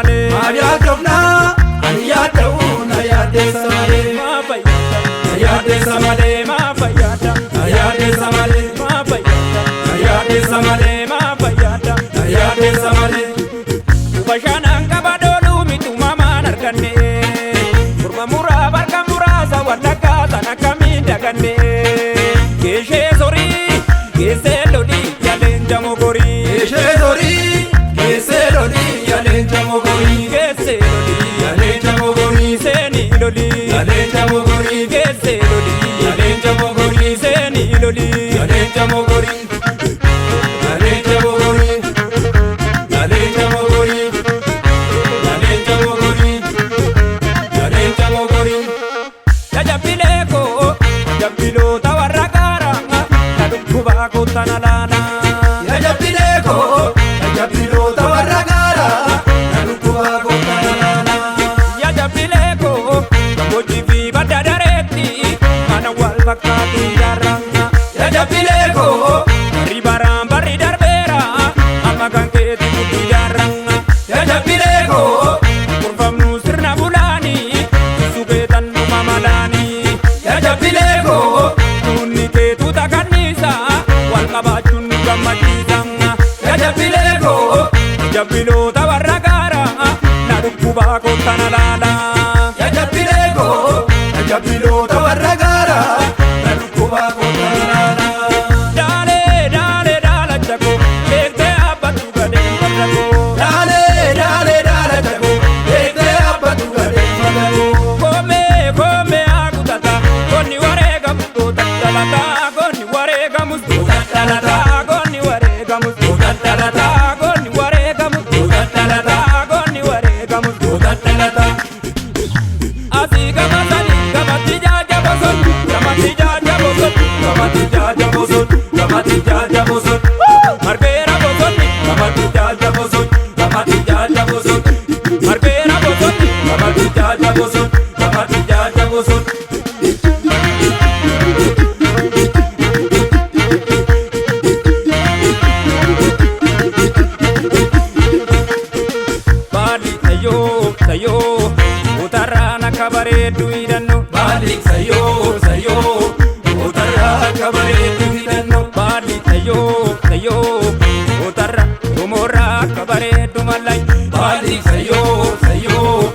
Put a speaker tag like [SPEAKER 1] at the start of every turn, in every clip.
[SPEAKER 1] samale
[SPEAKER 2] Maria Govna, Ayada Una Yade Samale,
[SPEAKER 1] ma fayyada
[SPEAKER 2] Ayade Samale,
[SPEAKER 1] ma fayyada
[SPEAKER 2] Ayade Samale,
[SPEAKER 1] ma fayyada
[SPEAKER 2] Ayade Samale,
[SPEAKER 1] ma fayyada
[SPEAKER 2] Ayade Samale,
[SPEAKER 1] Bashanan kabadolu mitu mama narkanne Kurma mura barka murasa wadaka sana kami daganne Keshe sori kese lodi yalenja mogori
[SPEAKER 2] Eshedori, Keselodi, Yalenja Mogori,
[SPEAKER 1] Kese lodi
[SPEAKER 2] Yalenja Mogori,
[SPEAKER 1] seni lodi
[SPEAKER 2] Yalenja Mogori,
[SPEAKER 1] Kese lodi
[SPEAKER 2] Yalenja Mogori,
[SPEAKER 1] seni lodi
[SPEAKER 2] Yalenja Mogori, Yalenja Mogori, Yalenja Mogori, Yalenja Mogori, Yalenja Mogori,
[SPEAKER 1] Jajapileko Japilo tawaragara Kadukkuba kutanalana
[SPEAKER 2] Yajapileko, Yajapilo Tawaragara, Nalukuwa Gotanana,
[SPEAKER 1] Jajapileko Mojivi badadareti Mana wal fakati jaranga
[SPEAKER 2] Yajapileko,
[SPEAKER 1] Ribaram bari darbera Amakan keti kuti jaranga
[SPEAKER 2] Yajapileko,
[SPEAKER 1] Kurfam nusirna bulani Subetan numamadani
[SPEAKER 2] Yajapileko,
[SPEAKER 1] Tunni ketu takanisa Wal kabachun nugamadizanga
[SPEAKER 2] Yajapileko,
[SPEAKER 1] Japilo tawaragara Nadukkuba kutanalala
[SPEAKER 2] Yajapileko, Yajapilo Tawaragara, Nalukuwa Gotanana,
[SPEAKER 1] Dale dale dala chako Lekte abatu gade patako
[SPEAKER 2] Dale, Dale, Dale, Jago, Ete Abatuga de Magago,
[SPEAKER 1] Kome kome agutata Koni warega musto tatalata Koni warega musto tatalata Koni warega musto tatalata Koni warega musto tatalata Koni warega musto tatalata Asi kamatani kamati jaja boson Kamati jaja boson Kamati jaja boson Kamati jaja boson Marbera boson Kamati jaja boson Kamati jaja boson Marbera boson Kamati jaja boson Kamati jaja boson Bali sayo Utarana kabare duidano
[SPEAKER 2] Balik Sayo, Sayo, Utara Kabare Duhidano,
[SPEAKER 1] Bali sayo Utara tumora kabare dumalai
[SPEAKER 2] Balik Sayo, Sayo,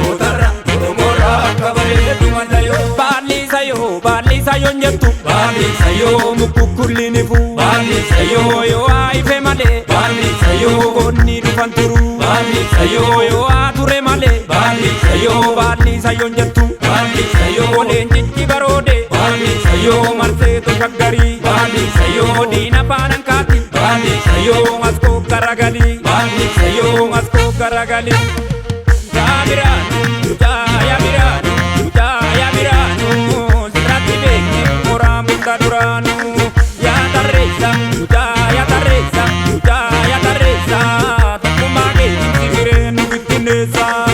[SPEAKER 2] Utara, Urumora Kabare Dumalayo,
[SPEAKER 1] Bali sayo nyetu
[SPEAKER 2] Balik Sayo,
[SPEAKER 1] Mukukulini fu
[SPEAKER 2] Balik Sayo,
[SPEAKER 1] Yo ai fe male
[SPEAKER 2] Balik Sayo,
[SPEAKER 1] Konni rufanturu
[SPEAKER 2] Balik Sayo,
[SPEAKER 1] Yo ature male
[SPEAKER 2] Balik Sayo,
[SPEAKER 1] Bali sayo nyetu
[SPEAKER 2] Balik Sayo,
[SPEAKER 1] Olen jijji barode
[SPEAKER 2] Balik Sayo,
[SPEAKER 1] Marse to shaggari
[SPEAKER 2] Balik Sayo,
[SPEAKER 1] Dina panan kati
[SPEAKER 2] Balik Sayo,
[SPEAKER 1] Masko karagali
[SPEAKER 2] Balik Sayo,
[SPEAKER 1] Masko karagali Yamiranu Yamiranu Sirati beke Moramunda duranu Ya tarreza Tukumage Sibire nubittinesa